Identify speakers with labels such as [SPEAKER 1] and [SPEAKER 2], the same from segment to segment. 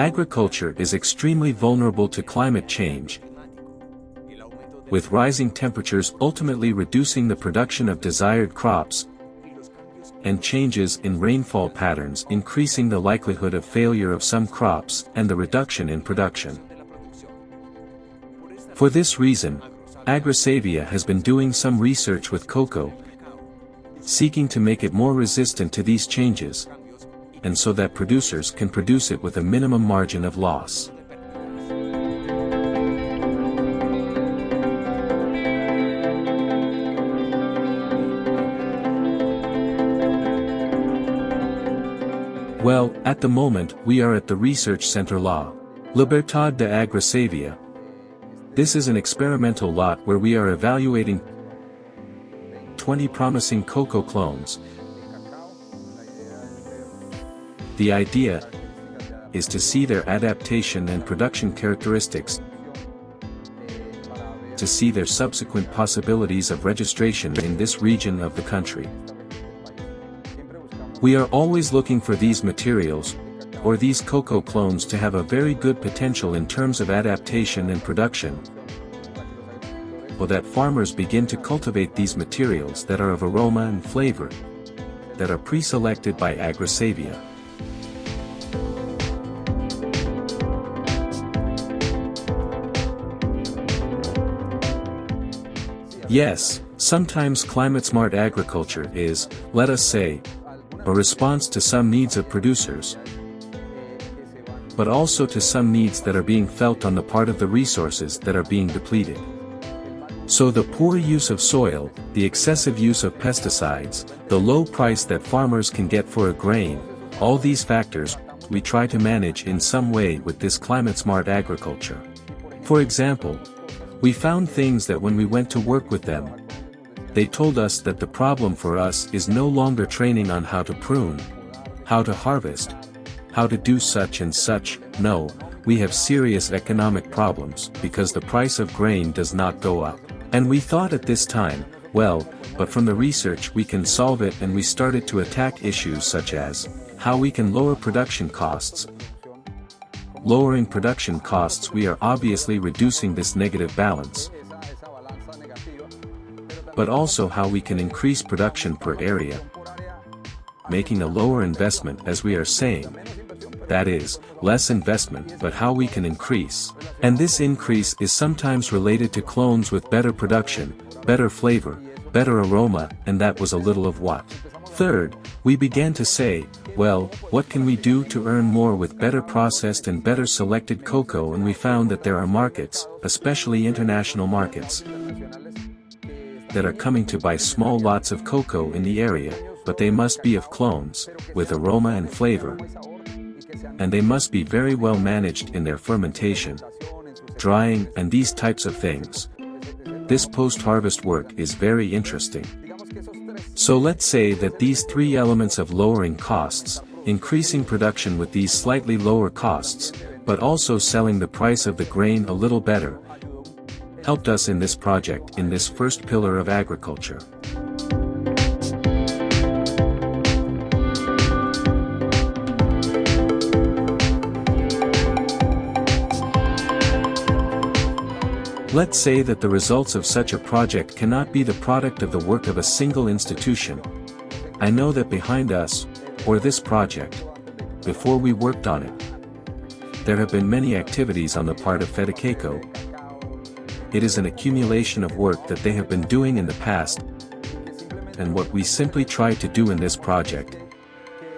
[SPEAKER 1] Agriculture is extremely vulnerable to climate change, with rising temperatures ultimately reducing the production of desired crops, and changes in rainfall patterns increasing the likelihood of failure of some crops and the reduction in production. For this reason, Agrosavia has been doing some research with cocoa, seeking to make it more resistant to these changes, and so that producers can produce it with a minimum margin of loss. Well, at the moment, we are at the Research Center La Libertad de Agrosavia. This is an experimental lot where we are evaluating 20 promising cocoa clones. The idea is to see their adaptation and production characteristics, to see their subsequent possibilities of registration in this region of the country. We are always looking for these materials, or these cocoa clones, to have a very good potential in terms of adaptation and production, so that farmers begin to cultivate these materials that are of aroma and flavor, that are pre-selected by Agrosavia. Yes, sometimes climate-smart agriculture is, let us say, a response to some needs of producers, but also to some needs that are being felt on the part of the resources that are being depleted. So the poor use of soil, the excessive use of pesticides, the low price that farmers can get for a grain, all these factors, we try to manage in some way with this climate-smart agriculture. For example, we found things that when we went to work with them, they told us that the problem for us is no longer training on how to prune, how to harvest, how to do such and such. No, we have serious economic problems because the price of grain does not go up. And we thought at this time, well, but from the research we can solve it, and we started to attack issues such as how we can lower production costs. Lowering production costs, we are obviously reducing this negative balance, but also how we can increase production per area, making a lower investment, as we are saying. That is, less investment, but how we can increase. And this increase is sometimes related to clones with better production, better flavor, better aroma, and that was a little of what. Third, we began to say, well, what can we do to earn more with better processed and better selected cocoa? And we found that there are markets, especially international markets, that are coming to buy small lots of cocoa in the area, but they must be of clones, with aroma and flavor, and they must be very well managed in their fermentation, drying, and these types of things. This post-harvest work is very interesting. So let's say that these three elements of lowering costs, increasing production with these slightly lower costs, but also selling the price of the grain a little better, helped us in this project, in this first pillar of agriculture. Let's say that the results of such a project cannot be the product of the work of a single institution. I know that behind us, or this project, before we worked on it, there have been many activities on the part of Fedecaco. It is an accumulation of work that they have been doing in the past, and what we simply try to do in this project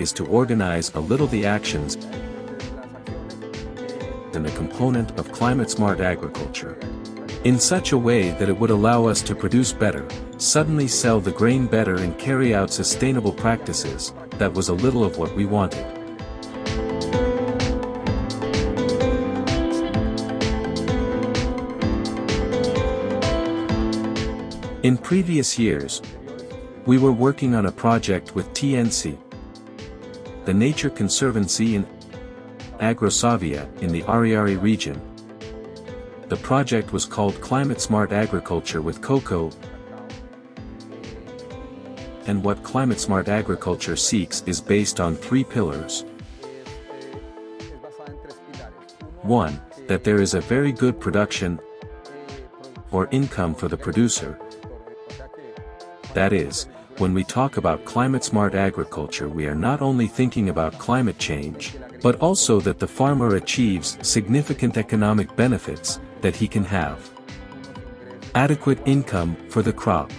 [SPEAKER 1] is to organize a little the actions and the component of climate-smart agriculture in such a way that it would allow us to produce better, suddenly sell the grain better, and carry out sustainable practices. That was a little of what we wanted. In previous years, we were working on a project with TNC, the Nature Conservancy in Agrosavia in the Ariari region. The project was called Climate Smart Agriculture with Cocoa, and what Climate Smart Agriculture seeks is based on three pillars. 1, that there is a very good production or income for the producer. That is, when we talk about climate-smart agriculture, we are not only thinking about climate change, but also that the farmer achieves significant economic benefits that he can have adequate income for the crop.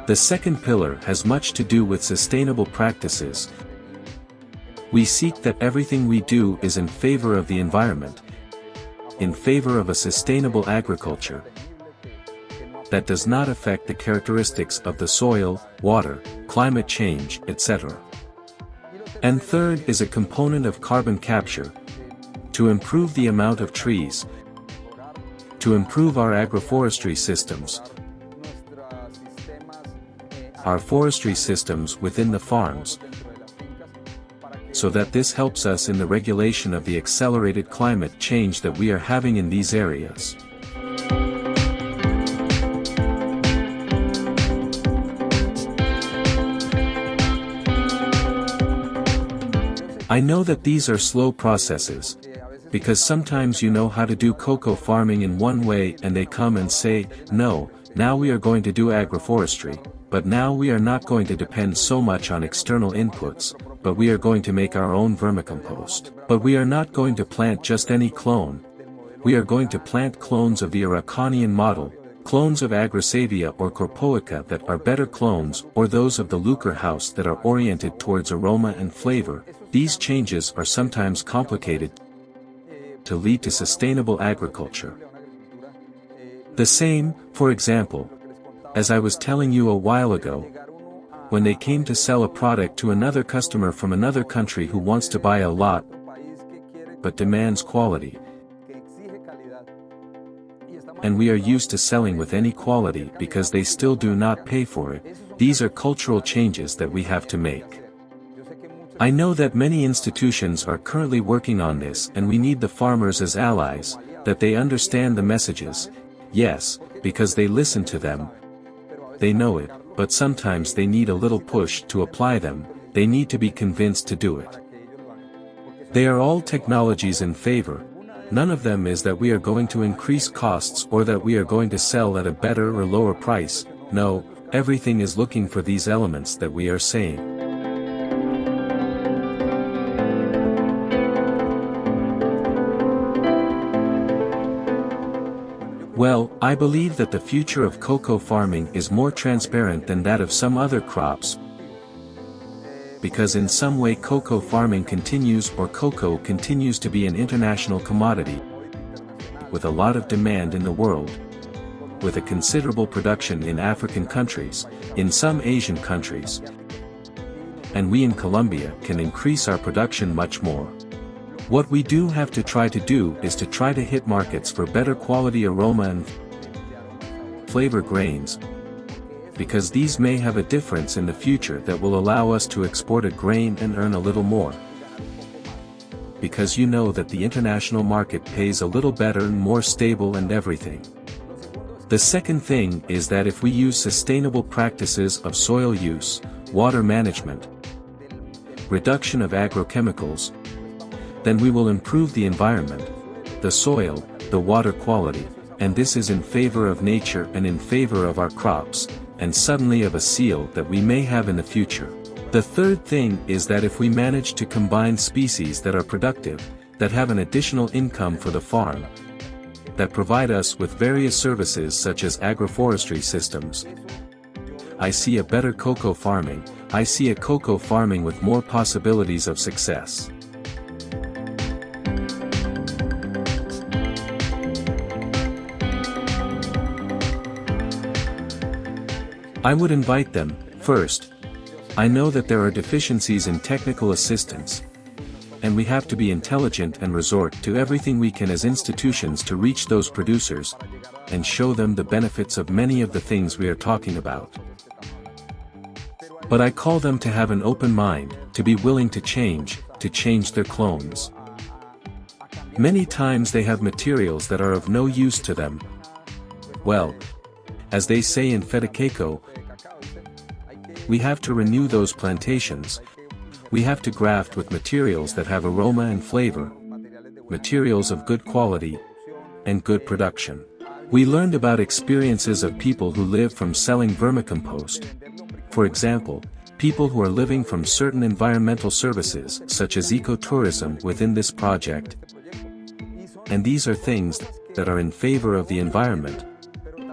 [SPEAKER 1] The second pillar has much to do with sustainable practices. We seek that everything we do is in favor of the environment, in favor of a sustainable agriculture that does not affect the characteristics of the soil, water, climate change, etc. And third is a component of carbon capture, to improve the amount of trees, to improve our agroforestry systems, our forestry systems within the farms, so that this helps us in the regulation of the accelerated climate change that we are having in these areas. I know that these are slow processes, because sometimes you know how to do cocoa farming in one way and they come and say, no, now we are going to do agroforestry, but now we are not going to depend so much on external inputs, but we are going to make our own vermicompost. But we are not going to plant just any clone. We are going to plant clones of the Araucanian model, clones of Agrosavia or Corpoica that are better clones, or those of the Luker house that are oriented towards aroma and flavor. These changes are sometimes complicated to lead to sustainable agriculture. The same, for example, as I was telling you a while ago, when they came to sell a product to another customer from another country who wants to buy a lot but demands quality. And we are used to selling with any quality because they still do not pay for it. These are cultural changes that we have to make. I know that many institutions are currently working on this, and we need the farmers as allies, that they understand the messages. Yes, because they listen to them. They know it, but sometimes they need a little push to apply them. They need to be convinced to do it. They are all technologies in favor. None of them is that we are going to increase costs or that we are going to sell at a better or lower price. No, everything is looking for these elements that we are saying. Well, I believe that the future of cocoa farming is more transparent than that of some other crops, because in some way cocoa farming continues, or cocoa continues to be an international commodity, with a lot of demand in the world, with a considerable production in African countries, in some Asian countries, and we in Colombia can increase our production much more. What we do have to try to do is to try to hit markets for better quality aroma and flavor grains, because these may have a difference in the future that will allow us to export a grain and earn a little more. Because you know that the international market pays a little better and more stable and everything. The second thing is that if we use sustainable practices of soil use, water management, reduction of agrochemicals, then we will improve the environment, the soil, the water quality, and this is in favor of nature and in favor of our crops, and suddenly of a seal that we may have in the future. The third thing is that if we manage to combine species that are productive, that have an additional income for the farm, that provide us with various services such as agroforestry systems, I see a better cocoa farming. I see a cocoa farming with more possibilities of success. I would invite them. First, I know that there are deficiencies in technical assistance, and we have to be intelligent and resort to everything we can as institutions to reach those producers, and show them the benefits of many of the things we are talking about. But I call them to have an open mind, to be willing to change their clones. Many times they have materials that are of no use to them. Well, as they say in Fedicaco, we have to renew those plantations. We have to graft with materials that have aroma and flavor, materials of good quality, and good production. We learned about experiences of people who live from selling vermicompost. For example, people who are living from certain environmental services such as ecotourism within this project. And these are things that are in favor of the environment,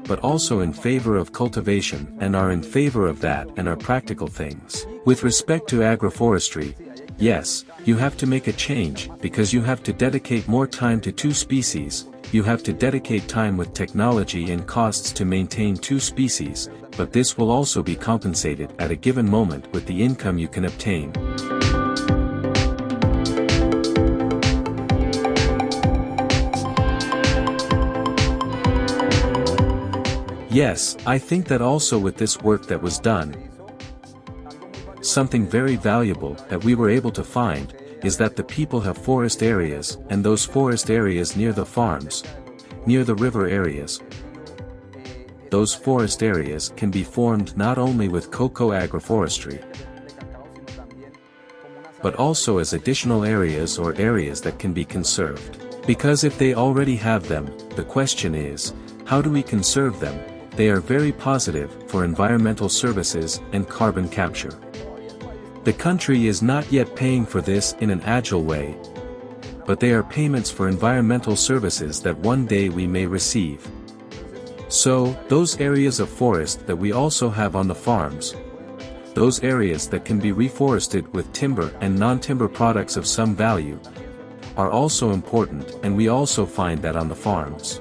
[SPEAKER 1] but also in favor of cultivation and are in favor of that and are practical things. With respect to agroforestry, yes, you have to make a change because you have to dedicate more time to two species, you have to dedicate time with technology and costs to maintain two species, but this will also be compensated at a given moment with the income you can obtain. Yes, I think that also with this work that was done, something very valuable that we were able to find, is that the people have forest areas, and those forest areas near the farms, near the river areas. Those forest areas can be formed not only with cocoa agroforestry, but also as additional areas or areas that can be conserved. Because if they already have them, the question is, how do we conserve them? They are very positive for environmental services and carbon capture. The country is not yet paying for this in an agile way, but they are payments for environmental services that one day we may receive. So, those areas of forest that we also have on the farms, those areas that can be reforested with timber and non-timber products of some value, are also important, and we also find that on the farms.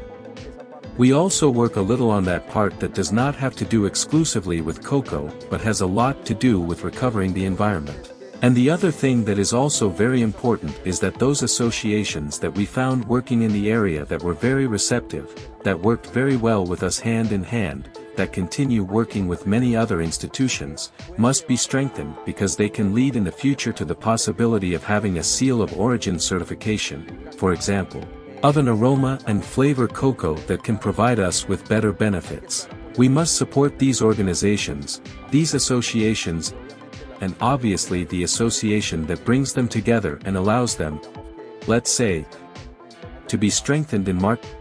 [SPEAKER 1] We also work a little on that part that does not have to do exclusively with cocoa, but has a lot to do with recovering the environment. And the other thing that is also very important is that those associations that we found working in the area that were very receptive, that worked very well with us hand in hand, that continue working with many other institutions, must be strengthened because they can lead in the future to the possibility of having a seal of origin certification, for example, of an aroma and flavor cocoa that can provide us with better benefits. We must support these organizations, these associations, and obviously the association that brings them together and allows them, let's say, to be strengthened in market.